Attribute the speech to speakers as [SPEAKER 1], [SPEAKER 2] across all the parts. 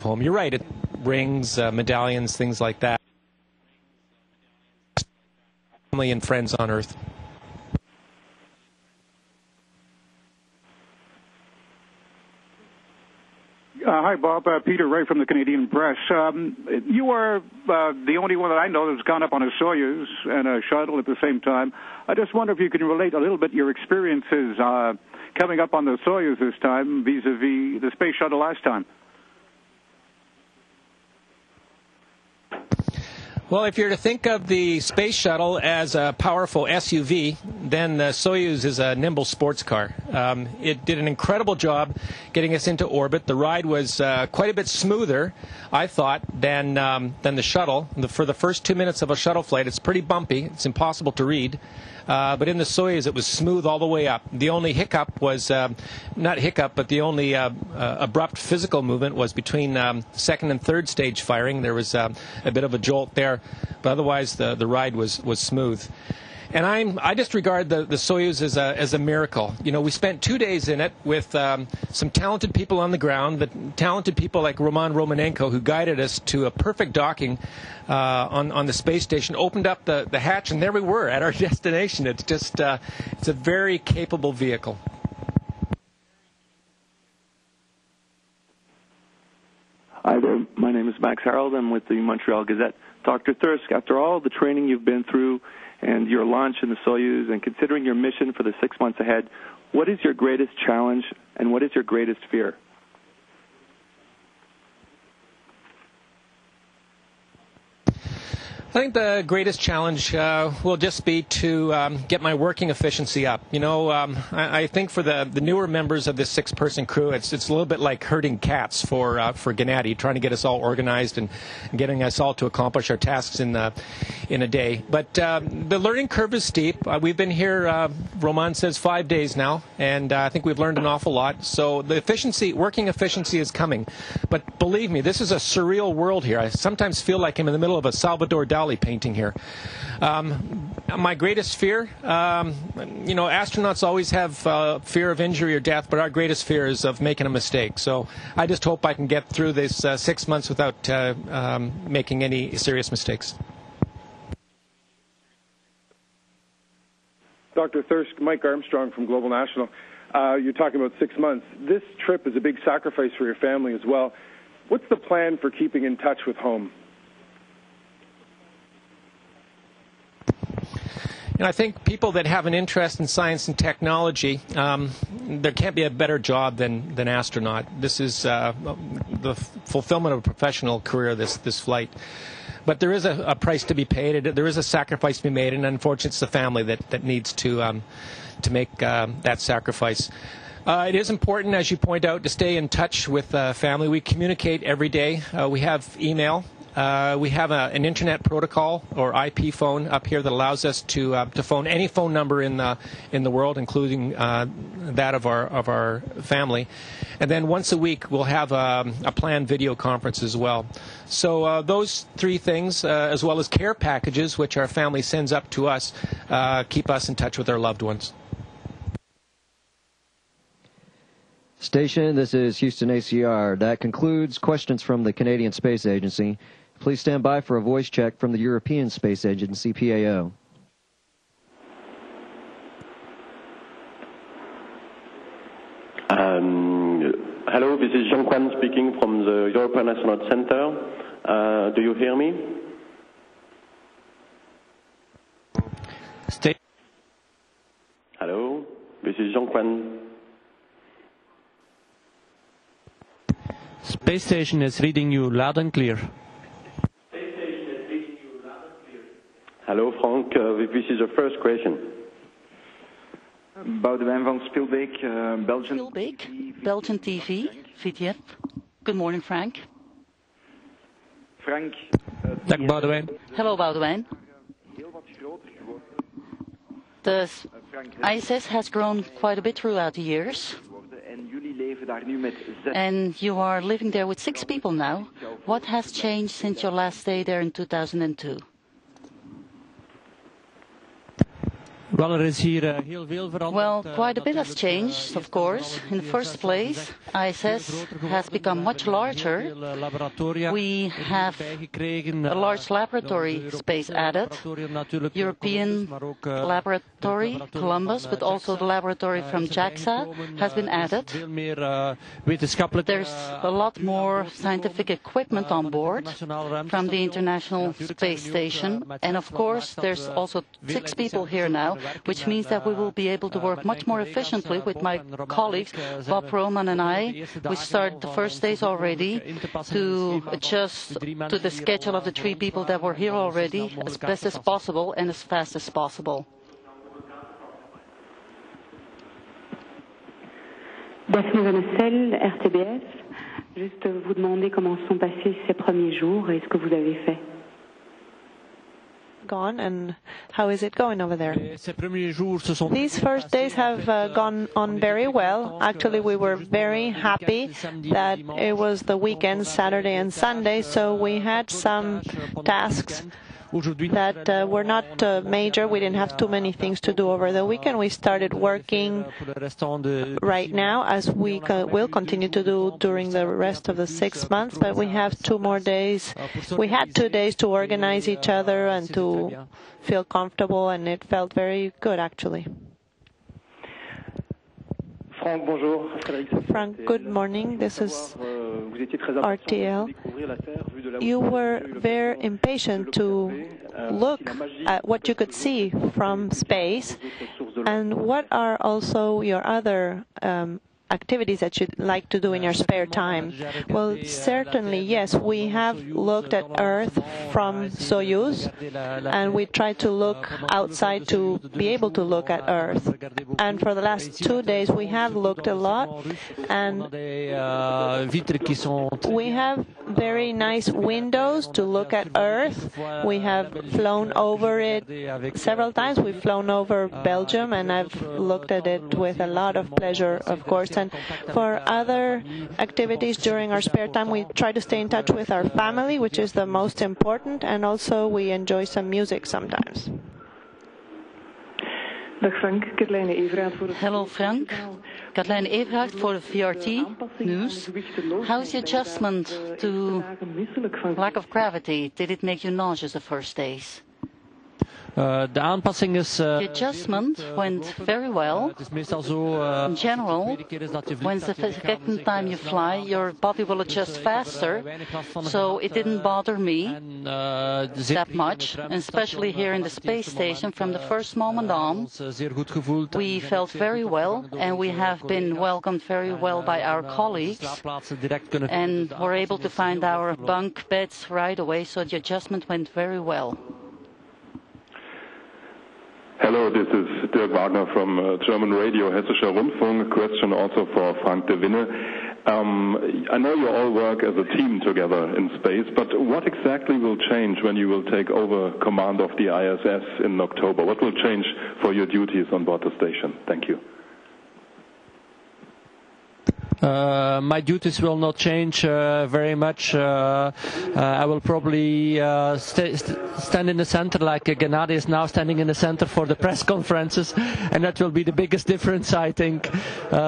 [SPEAKER 1] home. You're right, it rings, medallions, things like that. Family and friends on Earth.
[SPEAKER 2] Hi, Bob. Peter Ray from the Canadian Press. You are the only one that I know that's gone up on a Soyuz and a shuttle at the same time. I just wonder if you can relate a little bit your experiences coming up on the Soyuz this time vis-a-vis the space shuttle last time.
[SPEAKER 1] Well, if you're to think of the space shuttle as a powerful SUV, then the Soyuz is a nimble sports car. It did an incredible job getting us into orbit. The ride was quite a bit smoother, I thought, than the shuttle. For the first 2 minutes of a shuttle flight, it's pretty bumpy. It's impossible to read. But in the Soyuz, it was smooth all the way up. The only hiccup was, not hiccup, but the only abrupt physical movement was between second and third stage firing. There was a bit of a jolt there, but otherwise the ride was smooth. And I just regard the Soyuz as a miracle. You know, we spent 2 days in it with some talented people on the ground, the talented people like Roman Romanenko, who guided us to a perfect docking on the space station, opened up the hatch, and there we were at our destination. It's just it's a very capable vehicle.
[SPEAKER 3] Hi there. My name is Max Harold. I'm with the Montreal Gazette. Dr. Thirsk, after all the training you've been through and your launch in the Soyuz, and considering your mission for the 6 months ahead, what is your greatest challenge and what is your greatest fear?
[SPEAKER 1] I think the greatest challenge will just be to get my working efficiency up. You know, I think for the newer members of this 6-person crew, it's a little bit like herding cats for Gennady, trying to get us all organized and getting us all to accomplish our tasks in a day. But the learning curve is steep. We've been here, Roman says, 5 days now, and I think we've learned an awful lot. So the working efficiency is coming. But believe me, this is a surreal world here. I sometimes feel like I'm in the middle of a Salvador Dali painting here. My greatest fear, you know, astronauts always have fear of injury or death, but our greatest fear is of making a mistake. So I just hope I can get through this 6 months without making any serious mistakes.
[SPEAKER 4] Dr. Thirsk, Mike Armstrong from Global National. You're talking about 6 months. This trip is a big sacrifice for your family as well. What's the plan for keeping in touch with home?
[SPEAKER 1] You know, I think people that have an interest in science and technology, there can't be a better job than astronaut. This is the fulfillment of a professional career, this flight. But there is a price to be paid. There is a sacrifice to be made, and unfortunately it's the family that needs to make that sacrifice. It is important, as you point out, to stay in touch with family. We communicate every day. We have email. We have an internet protocol or IP phone up here that allows us to phone any phone number in the world, including that of our family. And then once a week we'll have a planned video conference as well. So those three things, as well as care packages, which our family sends up to us, keep us in touch with our loved ones.
[SPEAKER 5] Station, this is Houston ACR. That concludes questions from the Canadian Space Agency. Please stand by for a voice check from the European Space Agency, PAO.
[SPEAKER 6] Hello, this is Jean-Quan speaking from the European Astronaut Center. Do you hear me? Hello, this is Jean-Quan.
[SPEAKER 7] Space Station is reading you loud and clear.
[SPEAKER 6] Hello, Frank. This is the first question.
[SPEAKER 8] Boudewijn van Spielbeek, Belgian.
[SPEAKER 9] Spielbeek, Belgian TV, VTF. Good morning, Frank.
[SPEAKER 8] Frank.
[SPEAKER 7] Dag Boudewijn.
[SPEAKER 9] Hello, Boudewijn. The ISS has grown quite a bit throughout the years. And you are living there with 6 people now. What has changed since your last stay there in 2002? Well, quite a bit has changed, of course. In the first place, ISS has become much larger. We have a large laboratory space added, European laboratory, Columbus, but also the laboratory from JAXA has been added. There's a lot more scientific equipment on board from the International Space Station. And of course, there's also 6 people here now, which means that we will be able to work much more efficiently with my colleagues, Bob Roman and I. We started the first days already to adjust to the schedule of the 3 people that were here already as best as possible and as fast as possible.
[SPEAKER 10] Daphne Vanessel, RTBF. Juste vous demander comment sont passés ces premiers jours et ce que vous avez fait.
[SPEAKER 11] Gone and how is it going over there? These first days have gone on very well. Actually, we were very happy that it was the weekend, Saturday and Sunday, so we had some tasks that were not major. We didn't have too many things to do over the weekend. We started working right now, as we will continue to do during the rest of the 6 months, but we have 2 more days. We had 2 days to organize each other and to feel comfortable, and it felt very good, actually.
[SPEAKER 8] Frank, bonjour.
[SPEAKER 11] Frank, good morning. This is RTL. You were very impatient to look at what you could see from space. And what are also your other activities that you'd like to do in your spare time? Well, certainly, yes. We have looked at Earth from Soyuz, and we try to look outside to be able to look at Earth. And for the last 2 days, we have looked a lot, and we have very nice windows to look at Earth. We have flown over it several times. We've flown over Belgium, and I've looked at it with a lot of pleasure, of course. And for other activities during our spare time, we try to stay in touch with our family, which is the most important, and also we enjoy some music sometimes.
[SPEAKER 9] Hello, Frank. Katelijne Everhard for the VRT News. How's the adjustment to lack of gravity? Did it make you nauseous the first days? The adjustment went very well. In general, when the second time you fly, your body will adjust faster, so it didn't bother me that much, and especially here in the space station. From the first moment on, we felt very well, and we have been welcomed very well by our colleagues, and were able to find our bunk beds right away, so the adjustment went very well.
[SPEAKER 12] Hello, this is Dirk Wagner from German Radio, Hessischer Rundfunk. Question also for Frank de Winne. I know you all work as a team together in space, but what exactly will change when you will take over command of the ISS in October? What will change for your duties on board the station? Thank you.
[SPEAKER 7] My duties will not change very much. I will probably stand in the center like Gennady is now standing in the center for the press conferences, and that will be the biggest difference, I think.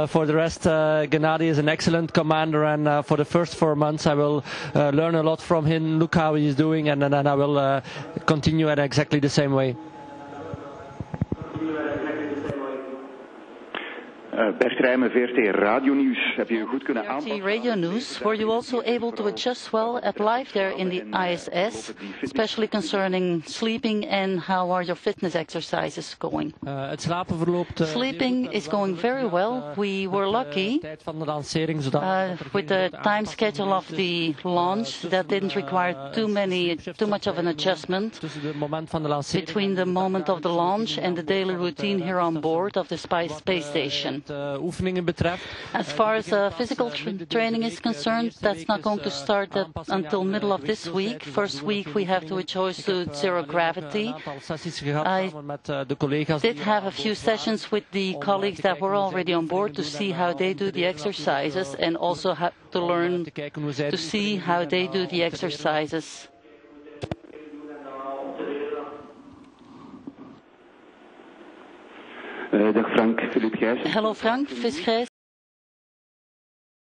[SPEAKER 7] For the rest, Gennady is an excellent commander, and for the first 4 months I will learn a lot from him, look how he is doing, and then I will continue in exactly the same way.
[SPEAKER 8] Bert Rijmen, VRT Radio Nieuws. Heb je goed kunnen
[SPEAKER 9] aanpassen? VRT Radio News, were you also able to adjust well at life there in the ISS, especially concerning sleeping, and how are your fitness exercises going? Sleeping is going very well. We were lucky with the time schedule of the launch that didn't require too much of an adjustment between the moment of the launch and the daily routine here on board of the space station. As far as physical training is concerned, that's not going to start until middle of this week. First week we have to adjust to zero gravity. I did have a few sessions with the colleagues that were already on board to see how they do the exercises, and also have to learn to see how they do the exercises.
[SPEAKER 8] Frank, Philippe Gijssen.
[SPEAKER 9] Hello, Frank.